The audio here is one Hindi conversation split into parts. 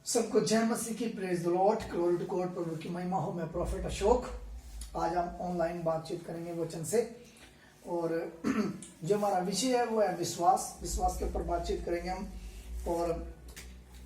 सबको जय मसीह की, praise the lord, glory to God. प्रभु की महिमा हो। मैं प्रॉफिट अशोक। आज हम ऑनलाइन बातचीत करेंगे वचन से, और जो हमारा विषय है वो है विश्वास। विश्वास के ऊपर बातचीत करेंगे हम। और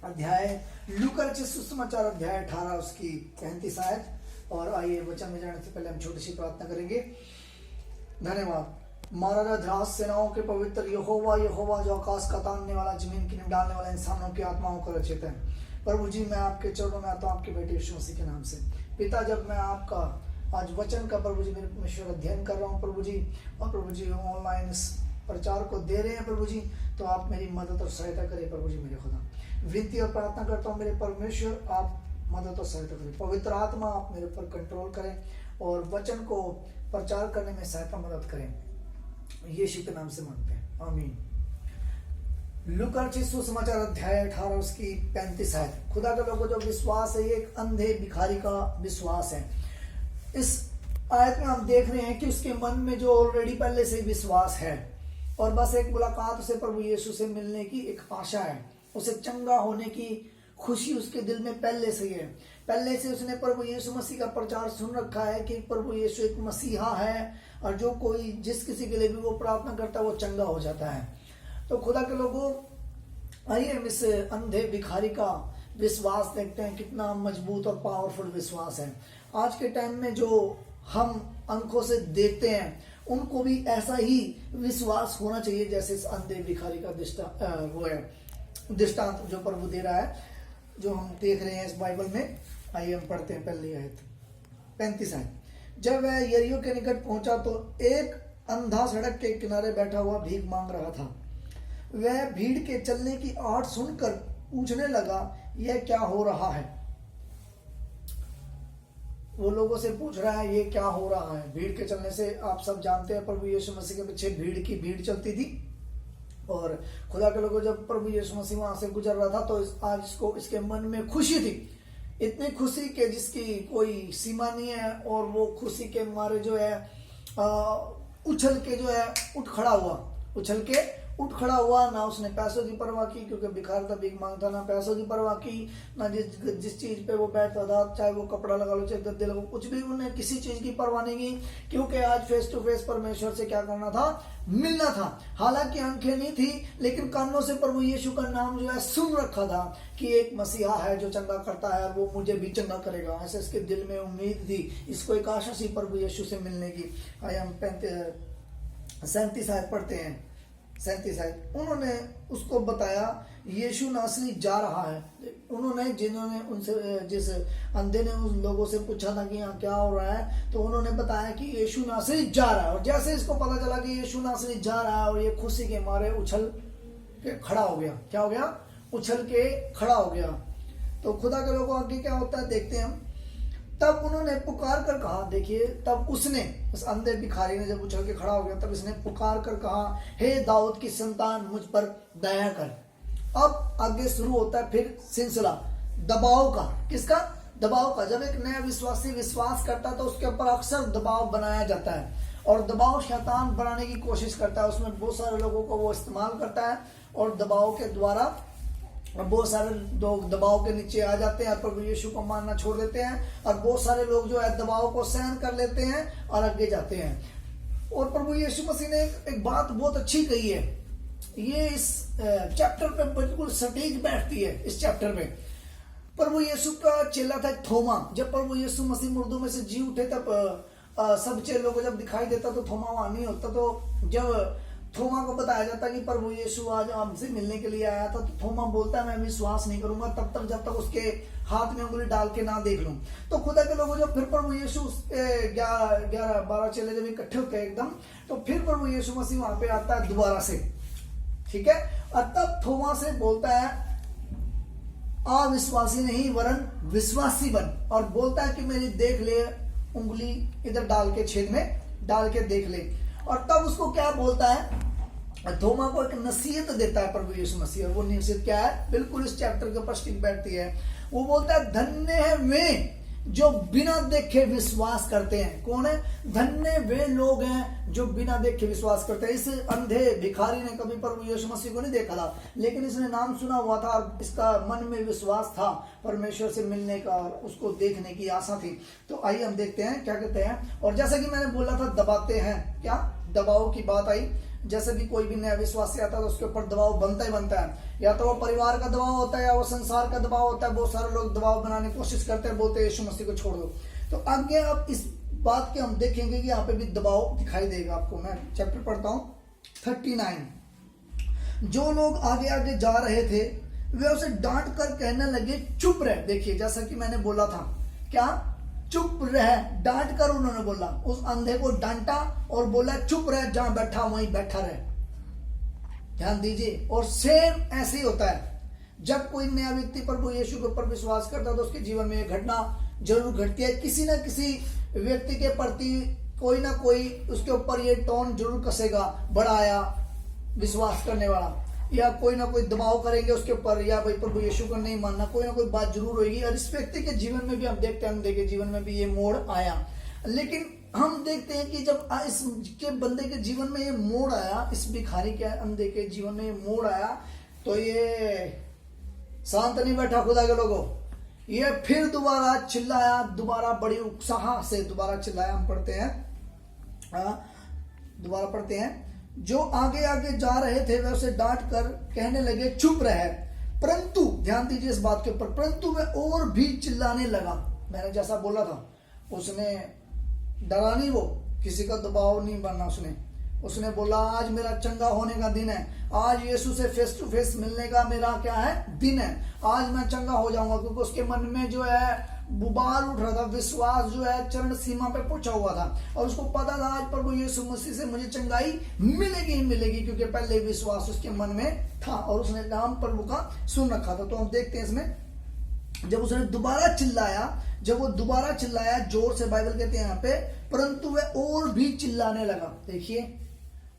अध्याय लूका रचित सुसमाचार अध्याय 18 उसकी 35 आयत। और आइए वचन में जाने से पहले हम छोटी सी प्रार्थना करेंगे। धन्यवाद महाराजा ध्यास सेनाओं के पवित्र यहोवा, यहोवा जो आकाश का तानने वाला, जमीन की नींव डालने वाला, इंसानों की आत्माओं का रचित है। प्रभु जी, मैं आपके चरणों में आता हूँ आपके बेटे यीशु मसीह के नाम से। पिता, जब मैं आपका आज वचन का प्रभु जी मेरे परमेश्वर अध्ययन कर रहा हूँ प्रभु जी, और प्रभु जी ऑनलाइन इस प्रचार को दे रहे हैं प्रभु जी, तो आप मेरी मदद और सहायता करें प्रभु जी। मेरे खुदा विनती और प्रार्थना करता हूँ मेरे परमेश्वर, आप मदद और सहायता करें। पवित्र आत्मा आप मेरे ऊपर कंट्रोल करें और वचन को प्रचार करने में सहायता मदद करें। यीशु के नाम से मांगते हैं, आमीन। लूका रचित सुसमाचार अध्याय 18 उसकी 35 आयत। खुदा के लोगों, जो विश्वास है ये एक अंधे भिखारी का विश्वास है। इस आयत में हम देख रहे हैं कि उसके मन में जो ऑलरेडी पहले से विश्वास है, और बस एक मुलाकात उसे प्रभु यीशु से मिलने की एक आशा है। उसे चंगा होने की खुशी उसके दिल में पहले से ही है। पहले से उसने प्रभु यीशु मसीह का प्रचार सुन रखा है कि प्रभु यीशु एक मसीहा है, और जो कोई जिस किसी के लिए भी वो प्रार्थना करता है वो चंगा हो जाता है। तो खुदा के लोगों, आइए हम इस अंधे भिखारी का विश्वास देखते हैं, कितना मजबूत और पावरफुल विश्वास है। आज के टाइम में जो हम आंखों से देखते हैं, उनको भी ऐसा ही विश्वास होना चाहिए जैसे इस अंधे भिखारी का दृष्टांत जो प्रभु दे रहा है, जो हम देख रहे हैं इस बाइबल में। आइए हम पढ़ते हैं पहली आयत 35 आयत। जब वह यरीहो के निकट पहुंचा तो एक अंधा सड़क के किनारे बैठा हुआ भीख मांग रहा था। वह भीड़ के चलने की आहट सुनकर पूछने लगा, यह क्या हो रहा है? वो लोगों से पूछ रहा है ये क्या हो रहा है। भीड़ के चलने से आप सब जानते हैं, प्रभु यीशु मसीह के पीछे भीड़ चलती थी। और खुदा के लोगों, जब प्रभु यीशु मसीह वहां से गुजर रहा था, तो आज इसके मन में खुशी थी, इतनी खुशी के जिसकी कोई सीमा नहीं है। और वो खुशी के मारे जो है उछल के जो है उछल के उठ खड़ा हुआ। ना उसने पैसों की परवाह की, क्योंकि भिखारी था, भीख मांगता। ना पैसों की परवाह की, ना जिस चीज पे वो बैठता था, चाहे वो कपड़ा लगा लो चाहे गद्दे लगा, कुछ भी उन्हें किसी चीज की परवाह नहीं की, क्योंकि आज फेस टू फेस परमेश्वर से क्या करना था? मिलना था। हालांकि आंखें नहीं थी, लेकिन कानों से प्रभु यीशु का नाम जो है सुन रखा था कि एक मसीहा है जो चंगा करता है, और वो मुझे भी चंगा करेगा। ऐसे इसके दिल में उम्मीद थी, इसको एक आशा थी प्रभु यीशु से मिलने की। आइए हम 37 आयत पढ़ते हैं। 37 आयत। उन्होंने उसको बताया यीशु नासरी जा रहा है। जिस अंधे ने उन लोगों से पूछा था कि यहाँ क्या हो रहा है, तो उन्होंने बताया कि यीशु नासरी जा रहा है। और जैसे इसको पता चला कि यीशु नासरी जा रहा है, और ये खुशी के मारे उछल के खड़ा हो गया। क्या हो गया? उछल के खड़ा हो गया। तो खुदा के लोगों आगे क्या होता है देखते हैं हम। तब उन्होंने पुकार कर कहा, देखिए, तब उसने, उस अंधे भिखारी ने जब उछल के खड़ा हो गया, तब इसने पुकार कर कहा, हे दाऊद की संतान, मुझ पर दया कर। अब आगे शुरू होता है फिर सिलसिला दबाव का। किसका? दबाव का। जब एक नया विश्वासी विश्वास करता है तो उसके ऊपर अक्सर दबाव बनाया जाता है, और दबाव शैतान बनाने की कोशिश करता है। उसमें बहुत सारे लोगों को वो इस्तेमाल करता है, और दबाव के द्वारा बहुत सारे लोग दबाव के नीचे आ जाते हैं और प्रभु यीशु को मानना छोड़ देते हैं। और बहुत सारे लोग जो है दबाव को सहन कर लेते हैं और आगे जाते हैं। और प्रभु यीशु मसीह ने एक बात बहुत अच्छी कही है, ये इस चैप्टर पे बिल्कुल सटीक बैठती है। इस चैप्टर में प्रभु यीशु का चेला था थोमा। जब प्रभु यीशु मसीह मुर्दों में से जी उठे, तब सब चेलों को जब दिखाई देता तो थोमा वहां नहीं होता। तो जब थोमा को बताया जाता कि प्रभु यीशु आज हमसे मिलने के लिए आया था, तो थोमा बोलता है मैं विश्वास नहीं करूंगा तब तक जब तक उसके हाथ में उंगली डाल के ना देख लूं। तो खुदा के लोगों, जब फिर प्रभु यीशु 11-12 चेले जब इकट्ठे होते हैं एकदम, तो फिर प्रभु यीशु मसीह वहां पे आता है दोबारा से, ठीक है। और तब थोमा से बोलता है, अविश्वासी नहीं वरन विश्वासी बन, और बोलता है कि मेरी देख ले, उंगली इधर डाल के छेद में डाल के देख ले। और तब उसको क्या बोलता है? थोमा को एक नसीहत देता है प्रभु यीशु मसीह, और वो नसीहत क्या है? बिल्कुल इस चैप्टर के ऊपर स्टिक बैठती है। वो बोलता है, धन्य है वे जो बिना देखे विश्वास करते हैं। कौन है? धन्य वे लोग हैं जो बिना देखे विश्वास करते हैं। इस अंधे भिखारी ने कभी प्रभु यीशु मसीह को नहीं देखा था, लेकिन इसने नाम सुना हुआ था और इसका मन में विश्वास था परमेश्वर से मिलने का और उसको देखने की आशा थी। तो आइए हम देखते हैं क्या कहते हैं। और जैसा कि मैंने बोला था दबाते हैं, क्या दबाव की बात आई। जैसे भी कोई भी नया विश्वासी आता है तो उसके ऊपर दबाव बनता ही बनता है। या तो वो परिवार का दबाव होता है या वो संसार का दबाव होता है। बहुत सारे लोग दबाव बनाने की कोशिश करते हैं, बोलते हैं यीशु मसीह को छोड़ दो। तो आगे अब इस बात के हम देखेंगे कि यहाँ पे भी दबाव दिखाई देगा आपको। मैं चैप्टर पढ़ता हूँ 39। जो लोग आगे आगे जा रहे थे वे उसे डांट कर कहने लगे चुप रह। देखिए जैसा कि मैंने बोला था, क्या चुप रह, डांट कर उन्होंने बोला, उस अंधे को डांटा और बोला चुप रह, जहां बैठा वहीं बैठा रहे। ध्यान दीजिए। और सेम ऐसे ही होता है जब कोई नया व्यक्ति प्रभु यीशु के ऊपर विश्वास करता है तो उसके जीवन में यह घटना जरूर घटती है। किसी ना किसी व्यक्ति के प्रति कोई ना कोई उसके ऊपर ये टोन जरूर कसेगा, बढ़ाया विश्वास करने वाला, या कोई ना कोई दबाव करेंगे उसके ऊपर, या भाई प्रभु यीशु को नहीं मानना, कोई ना कोई बात जरूर होगी। और इस व्यक्ति के जीवन में भी हम देखते हैं, अंधे के जीवन में भी ये मोड़ आया। लेकिन हम देखते हैं कि जब इस के बंदे के जीवन में ये मोड़ आया, इस भिखारी के अंधे के जीवन में ये मोड़ आया, तो ये शांत नहीं बैठा खुदा के लोगों। ये फिर दोबारा चिल्लाया, दोबारा बड़ी उत्साह से दोबारा चिल्लाया। हम पढ़ते हैं, दोबारा पढ़ते हैं। जो आगे आगे जा रहे थे वे उसे डांट कर कहने लगे चुप रहे, परंतु ध्यान दीजिए इस बात के ऊपर, परंतु वह और भी चिल्लाने लगा। मैंने जैसा बोला था, उसने डरा नहीं, वो किसी का दबाव नहीं बनना। उसने बोला आज मेरा चंगा होने का दिन है, आज यीशु से फेस टू फेस मिलने का मेरा क्या है दिन है, आज मैं चंगा हो जाऊंगा। क्योंकि उसके मन में जो है बुबाल उठ रहा था, विश्वास जो है चरण सीमा पे पहुंचा हुआ था और उसको पता था आज प्रभु यीशु मसीह से मुझे चंगाई मिलेगी ही मिलेगी, क्योंकि पहले विश्वास उसके मन में था और उसने नाम प्रभु का सुन रखा था। तो हम देखते हैं इसमें, जब उसने दोबारा चिल्लाया, जब वो दोबारा चिल्लाया जोर से, बाइबल कहते हैं यहाँ पे, परंतु वह और भी चिल्लाने लगा। देखिए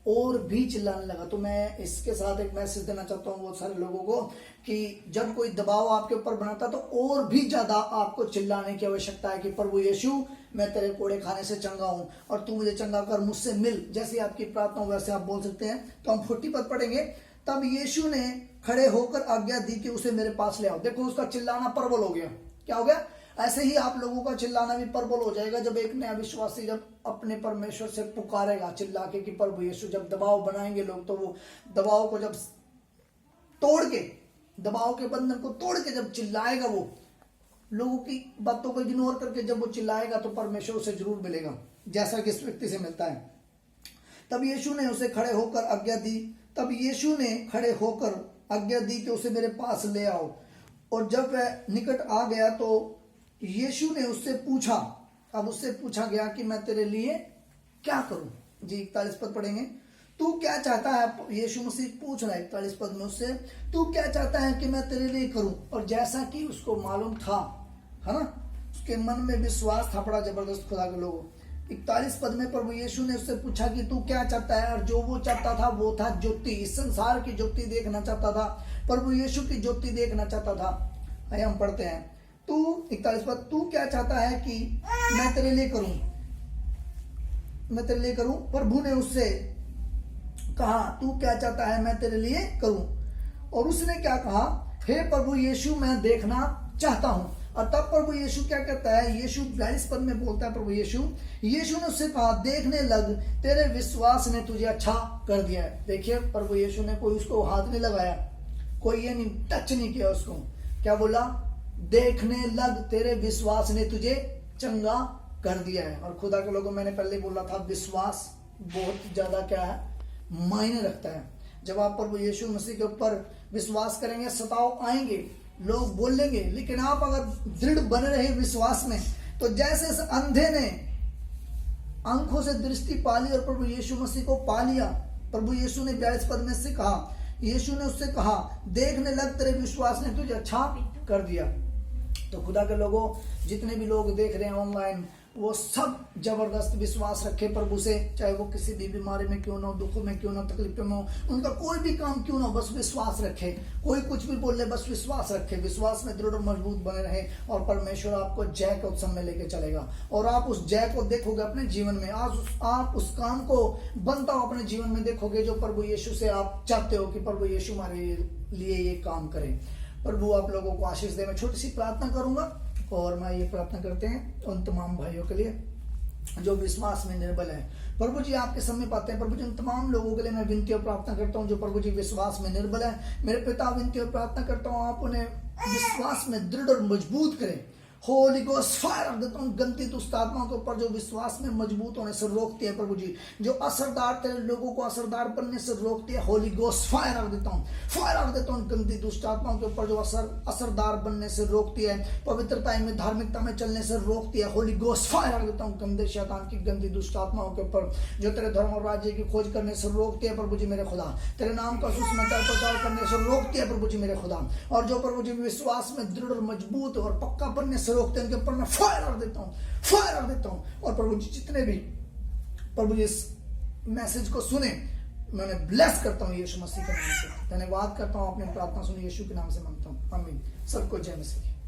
और भी चिल्लाने लगा। तो मैं इसके साथ एक मैसेज देना चाहता हूँ बहुत सारे लोगों को कि जब कोई दबाव आपके ऊपर बनाता तो और भी ज्यादा आपको चिल्लाने की आवश्यकता है कि प्रभु यीशु मैं तेरे कोड़े खाने से चंगा हूं और तू मुझे चंगा कर, मुझसे मिल। जैसे आपकी प्रार्थना हो वैसे आप बोल सकते हैं। तो हम 40 पद पढ़ेंगे। तब यीशु ने खड़े होकर आज्ञा दी कि उसे मेरे पास ले आओ। देखो उसका चिल्लाना प्रबल हो गया। क्या हो गया? ऐसे ही आप लोगों का चिल्लाना भी प्रबल हो जाएगा जब एक नया विश्वासी जब अपने परमेश्वर से पुकारेगा चिल्ला के कि प्रभु यीशु। जब दबाव बनाएंगे लोग तो वो दबाव को जब तोड़ के, दबाव के बंधन को तोड़ के जब चिल्लाएगा, वो लोगों की बातों को इग्नोर करके जब वो चिल्लाएगा तो परमेश्वर उसे जरूर मिलेगा, जैसा कि इस व्यक्ति से मिलता है। तब यीशु ने उसे खड़े होकर आज्ञा दी, तब यीशु ने खड़े होकर आज्ञा दी कि उसे मेरे पास ले आओ। और जब वह निकट आ गया तो यीशु ने उससे पूछा, अब उससे पूछा गया कि मैं तेरे लिए क्या करूं। जी 41 पद पढ़ेंगे। तू क्या चाहता है? यीशु मसीह पूछ रहा है 41 पद में उससे, तू क्या चाहता है कि मैं तेरे लिए करूं। और जैसा कि उसको मालूम था, है ना, उसके मन में विश्वास था बड़ा जबरदस्त खुदा के लोगों। 41 पद में प्रभु यीशु ने उससे पूछा कि तू क्या चाहता है। और जो वो चाहता था वो था ज्योति, इस संसार की ज्योति देखना चाहता था, प्रभु यीशु की ज्योति देखना चाहता था। आइए हम पढ़ते हैं। तू 41 पद, तू क्या चाहता है कि मैं तेरे लिए करूं, मैं तेरे लिए करूं। प्रभु ने उससे कहा तू क्या चाहता है मैं तेरे लिए करूं। और उसने क्या कहा, हे प्रभु यीशु मैं देखना चाहता हूं। और तब प्रभु यीशु क्या कहता है, यीशु 42 पद में बोलता है प्रभु यीशु ने उससे कहा देखने लग, तेरे विश्वास ने तुझे अच्छा कर दिया है। देखिए प्रभु यीशु ने कोई उसको हाथ नहीं लगाया, कोई ये नहीं टच नहीं किया उसको। क्या बोला? देखने लग, तेरे विश्वास ने तुझे चंगा कर दिया है। और खुदा के लोगों, मैंने पहले बोला था विश्वास बहुत ज्यादा क्या है, मायने रखता है। जब आप प्रभु यीशु मसीह के ऊपर विश्वास करेंगे, सताव आएंगे, लोग बोलेंगे, लेकिन आप अगर दृढ़ बने रहे विश्वास में, तो जैसे इस अंधे ने आंखों से दृष्टि पा ली और प्रभु यीशु मसीह को पा लिया। प्रभु यीशु ने 42 पद में से कहा, यीशु ने उससे कहा देखने लग, तेरे विश्वास ने तुझे अच्छा कर दिया। तो खुदा के लोगों, जितने भी लोग देख रहे हैं ऑनलाइन, वो सब जबरदस्त विश्वास रखे प्रभु से, चाहे वो किसी भी बीमारी में क्यों ना हो, दुख में क्यों ना, तकलीफ में हो, उनका कोई भी काम क्यों ना हो, बस विश्वास रखे। कोई कुछ भी बोले, बस विश्वास रखे, विश्वास में दृढ़ और मजबूत बने रहे, और परमेश्वर आपको जय के उत्सव में लेके चलेगा, और आप उस जय को देखोगे अपने जीवन में। आज आप उस काम को बनता हो अपने जीवन में देखोगे, जो प्रभु यीशु से आप चाहते हो कि प्रभु यीशु हमारे लिए ये काम करें। प्रभु आप लोगों को आशीष दे। मैं छोटी सी प्रार्थना करूंगा, और मैं ये प्रार्थना करते हैं उन तमाम भाइयों के लिए जो विश्वास में निर्बल है। प्रभु जी आपके समय पाते हैं, प्रभु जी उन तमाम लोगों के लिए मैं विनती और प्रार्थना करता हूँ जो प्रभु जी विश्वास में निर्बल है। मेरे पिता विनती और प्रार्थना करता हूँ आप उन्हें विश्वास में दृढ़ और मजबूत करें। होली गोस्ट फायर रख देता हूँ गंदी दुष्ट आत्माओं के ऊपर जो विश्वास में मजबूत होने से रोकती है, प्रभु जी जो असरदार तेरे लोगों को असरदार बनने से रोकती है। होली गोस्ट फायर रख देता हूँ, फायर रख देता हूँ गंदी दुष्ट आत्माओं के ऊपर जो असरदार बनने से रोकती है, पवित्रता में धार्मिकता में चलने से रोकती है। होली गोस्ट फायर रख देता हूँ गंदे शैतान की गंदी दुष्ट आत्माओं के ऊपर जो तेरे धर्म और राज्य की खोज करने से रोकती है, प्रभु जी मेरे खुदा तेरे नाम का सुसमाचार प्रचार करने से रोकती है, प्रभु जी मेरे खुदा। और जो प्रभु जी विश्वास में दृढ़ और मजबूत और पक्का बनने से रोकते हैं, उनके ऊपर मैं फायर रख देता हूँ, फायर रख देता हूँ। और प्रभु जी जितने भी प्रभु जी इस मैसेज को सुने, मैं उन्हें ब्लेस करता हूँ यीशु मसीह के नाम से। धन्यवाद करता हूँ, अपनी प्रार्थना सुनी यीशु के नाम से मांगता हूँ, आमीन। सबको जय मसीह।